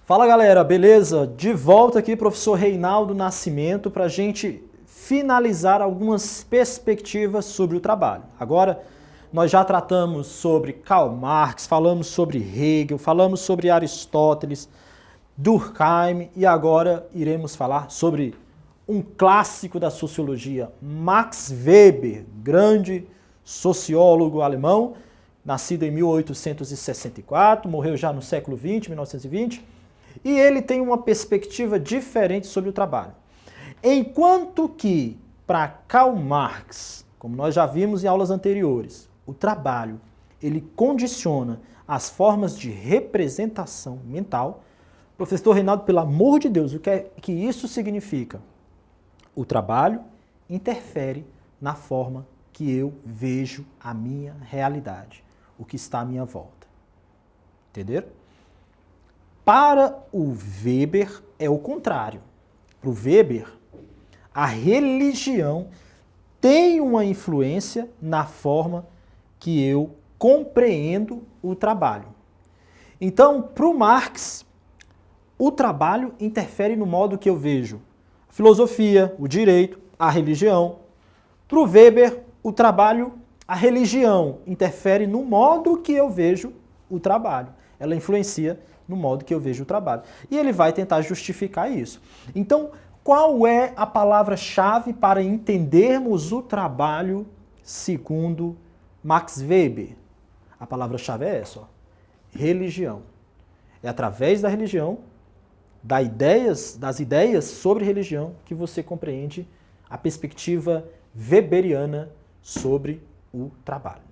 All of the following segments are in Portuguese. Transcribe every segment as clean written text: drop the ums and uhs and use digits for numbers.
Fala galera, beleza? De volta aqui, professor Reinaldo Nascimento, para a gente finalizar algumas perspectivas sobre o trabalho. Agora, nós já tratamos sobre Karl Marx, falamos sobre Hegel, falamos sobre Aristóteles, Durkheim e agora iremos falar sobre um clássico da sociologia, Max Weber, grande sociólogo alemão, nascido em 1864, morreu já no século XX, 1920, e ele tem uma perspectiva diferente sobre o trabalho. Enquanto que, para Karl Marx, como nós já vimos em aulas anteriores, o trabalho ele condiciona as formas de representação mental. Professor Reinaldo, pelo amor de Deus, o que é que isso significa? O trabalho interfere na forma que eu vejo a minha realidade, o que está à minha volta. Entenderam? Para o Weber é o contrário. Para o Weber, a religião tem uma influência na forma que eu compreendo o trabalho. Então, para o Marx, o trabalho interfere no modo que eu vejo a filosofia, o direito, a religião. Para o Weber, o trabalho, a religião interfere no modo que eu vejo o trabalho. Ela influencia no modo que eu vejo o trabalho. E ele vai tentar justificar isso. Então, qual é a palavra-chave para entendermos o trabalho segundo Max Weber? A palavra-chave é essa, ó, religião. É através da religião, das ideias sobre religião, que você compreende a perspectiva weberiana sobre o trabalho.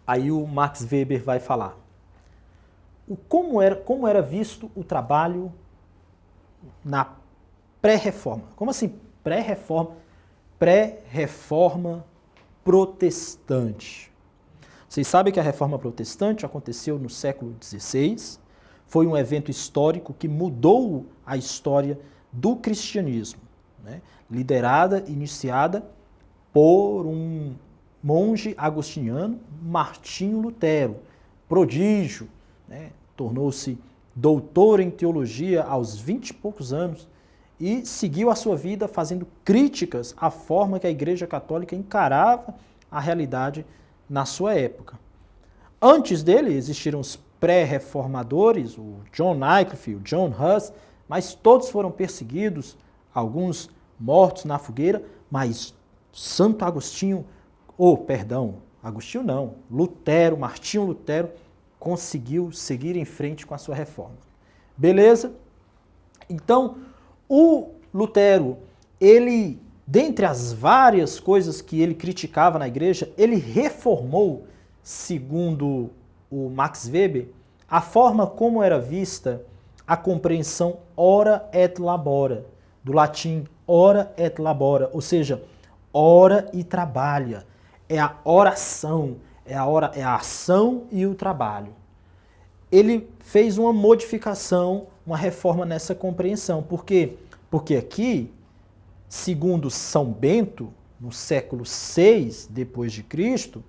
Aí o Max Weber vai falar como era visto o trabalho na pré-reforma. Como assim pré-reforma? Pré-reforma protestante. Vocês sabem que a reforma protestante aconteceu no século XVI, foi um evento histórico que mudou a história do cristianismo, né? Iniciada por um monge agostiniano, Martinho Lutero, prodígio, né? Tornou-se doutor em teologia aos 20 e poucos anos e seguiu a sua vida fazendo críticas à forma que a Igreja Católica encarava a realidade na sua época. Antes dele existiram os pré-reformadores, o John Wycliffe, o John Huss, mas todos foram perseguidos, alguns mortos na fogueira, mas Santo Agostinho, Agostinho não, Lutero, Martinho Lutero, conseguiu seguir em frente com a sua reforma. Beleza? Então, o Lutero, ele, dentre as várias coisas que ele criticava na igreja, ele reformou, segundo o Max Weber, a forma como era vista a compreensão ora et labora, do latim ora et labora, ou seja, ora e trabalha. É a oração, é a ação e o trabalho. Ele fez uma modificação, uma reforma nessa compreensão. Por quê? Porque aqui, segundo São Bento, no século VI depois de Cristo,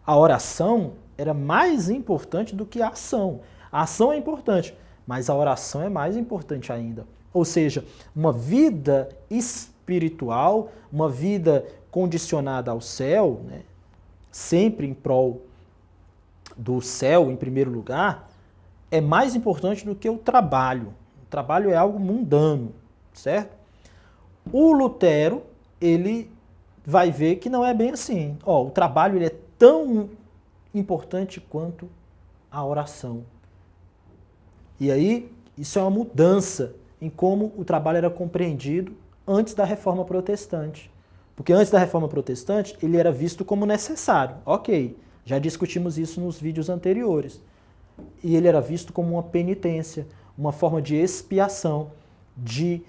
a oração era mais importante do que a ação. A ação é importante, mas a oração é mais importante ainda. Ou seja, uma vida espiritual, uma vida condicionada ao céu, né, sempre em prol do céu em primeiro lugar, é mais importante do que o trabalho. O trabalho é algo mundano, certo? O Lutero, ele vai ver que não é bem assim. O trabalho ele é tão importante quanto a oração. E aí, isso é uma mudança em como o trabalho era compreendido antes da Reforma Protestante. Porque antes da Reforma Protestante, ele era visto como necessário. Ok, já discutimos isso nos vídeos anteriores. E ele era visto como uma penitência, uma forma de expiação, de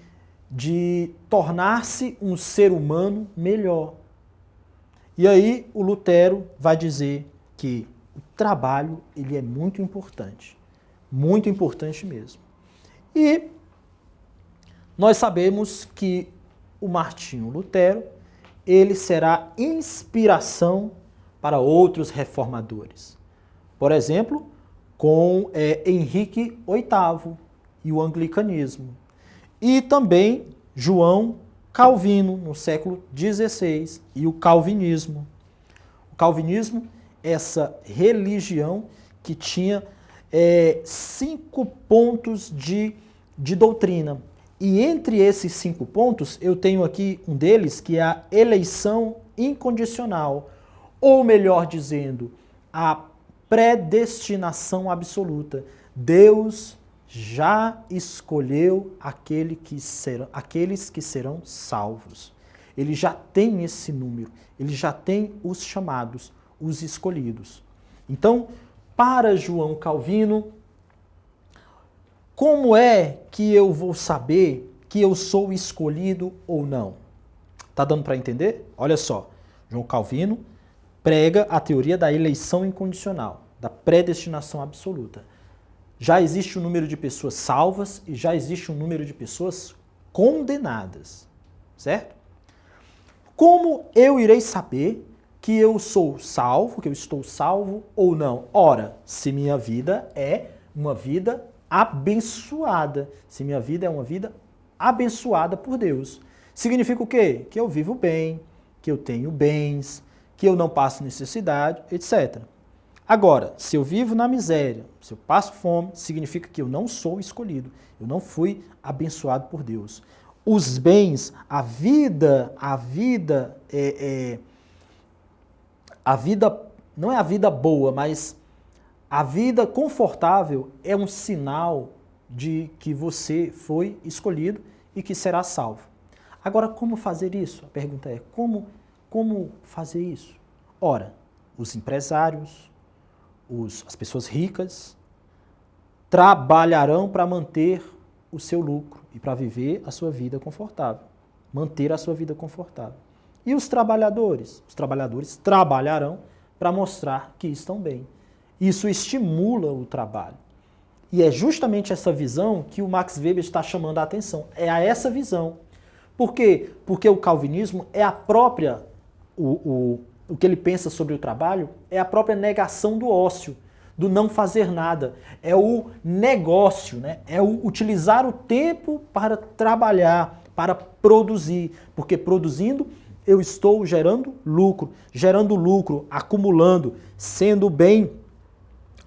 tornar-se um ser humano melhor. E aí o Lutero vai dizer que o trabalho ele é muito importante mesmo. E nós sabemos que o Martinho Lutero ele será inspiração para outros reformadores. Por exemplo, com Henrique VIII, e o anglicanismo. E também João Calvino, no século XVI, e o calvinismo. O calvinismo, essa religião que tinha 5 pontos de doutrina. E entre esses 5 pontos, eu tenho aqui um deles, que é a eleição incondicional, ou melhor dizendo, a predestinação absoluta. Deus já escolheu aqueles que serão salvos. Ele já tem esse número, ele já tem os chamados, os escolhidos. Então, para João Calvino, como é que eu vou saber que eu sou escolhido ou não? Tá dando para entender? Olha só, João Calvino prega a teoria da eleição incondicional, da predestinação absoluta. Já existe um número de pessoas salvas e já existe um número de pessoas condenadas, certo? Como eu irei saber que eu sou salvo, que eu estou salvo ou não? Ora, se minha vida é uma vida abençoada, se minha vida é uma vida abençoada por Deus. Significa o quê? Que eu vivo bem, que eu tenho bens, que eu não passo necessidade, etc. Agora, se eu vivo na miséria, se eu passo fome, significa que eu não sou escolhido, eu não fui abençoado por Deus. Os bens, a vida não é a vida boa, mas a vida confortável é um sinal de que você foi escolhido e que será salvo. Agora, como fazer isso? A pergunta é, como fazer isso? Ora, os empresários, as pessoas ricas, trabalharão para manter o seu lucro e para viver a sua vida confortável. Manter a sua vida confortável. E os trabalhadores? Os trabalhadores trabalharão para mostrar que estão bem. Isso estimula o trabalho. E é justamente essa visão que o Max Weber está chamando a atenção. É a essa visão. Por quê? Porque o calvinismo é a própria, o que ele pensa sobre o trabalho, é a própria negação do ócio, do não fazer nada. É o negócio, né? É o utilizar o tempo para trabalhar, para produzir. Porque produzindo, eu estou gerando lucro, acumulando, sendo bem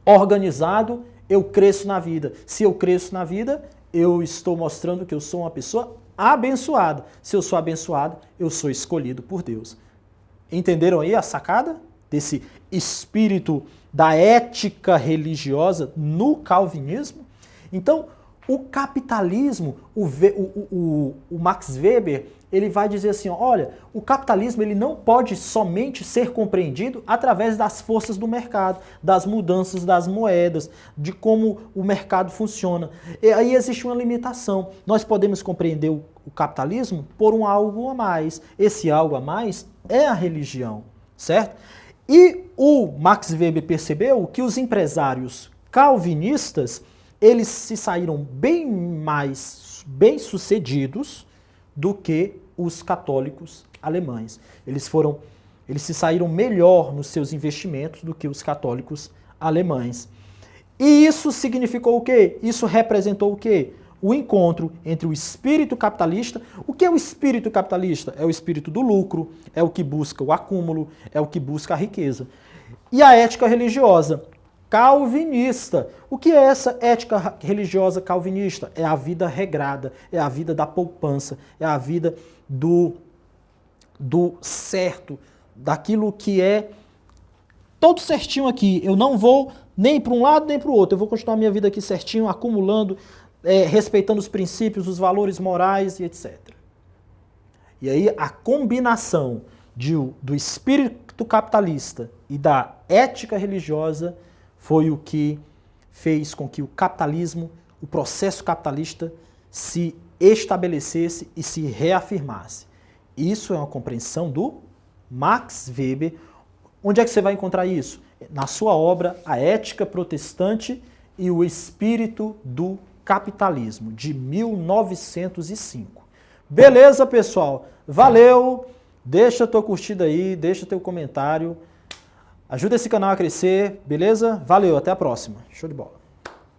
organizado, eu cresço na vida. Se eu cresço na vida, eu estou mostrando que eu sou uma pessoa abençoada. Se eu sou abençoado, eu sou escolhido por Deus. Entenderam aí a sacada desse espírito da ética religiosa no calvinismo? Então, o capitalismo, o Max Weber, ele vai dizer assim, olha, o capitalismo ele não pode somente ser compreendido através das forças do mercado, das mudanças das moedas, de como o mercado funciona. E aí existe uma limitação. Nós podemos compreender o capitalismo por um algo a mais. Esse algo a mais é a religião, certo? E o Max Weber percebeu que os empresários calvinistas, eles se saíram bem mais bem-sucedidos do que os católicos alemães. Eles se saíram melhor nos seus investimentos do que os católicos alemães. E isso significou o quê? Isso representou o quê? O encontro entre o espírito capitalista. O que é o espírito capitalista? É o espírito do lucro, é o que busca o acúmulo, é o que busca a riqueza. E a ética religiosa calvinista. O que é essa ética religiosa calvinista? É a vida regrada, é a vida da poupança, é a vida do certo, daquilo que é todo certinho aqui. Eu não vou nem para um lado nem para o outro. Eu vou continuar a minha vida aqui certinho, acumulando, respeitando os princípios, os valores morais e etc. E aí a combinação do espírito capitalista e da ética religiosa foi o que fez com que o capitalismo, o processo capitalista, se estabelecesse e se reafirmasse. Isso é uma compreensão do Max Weber. Onde é que você vai encontrar isso? Na sua obra A Ética Protestante e o Espírito do Capitalismo, de 1905. Beleza, pessoal? Valeu! Deixa a tua curtida aí, deixa teu comentário. Ajuda esse canal a crescer, beleza? Valeu, até a próxima. Show de bola.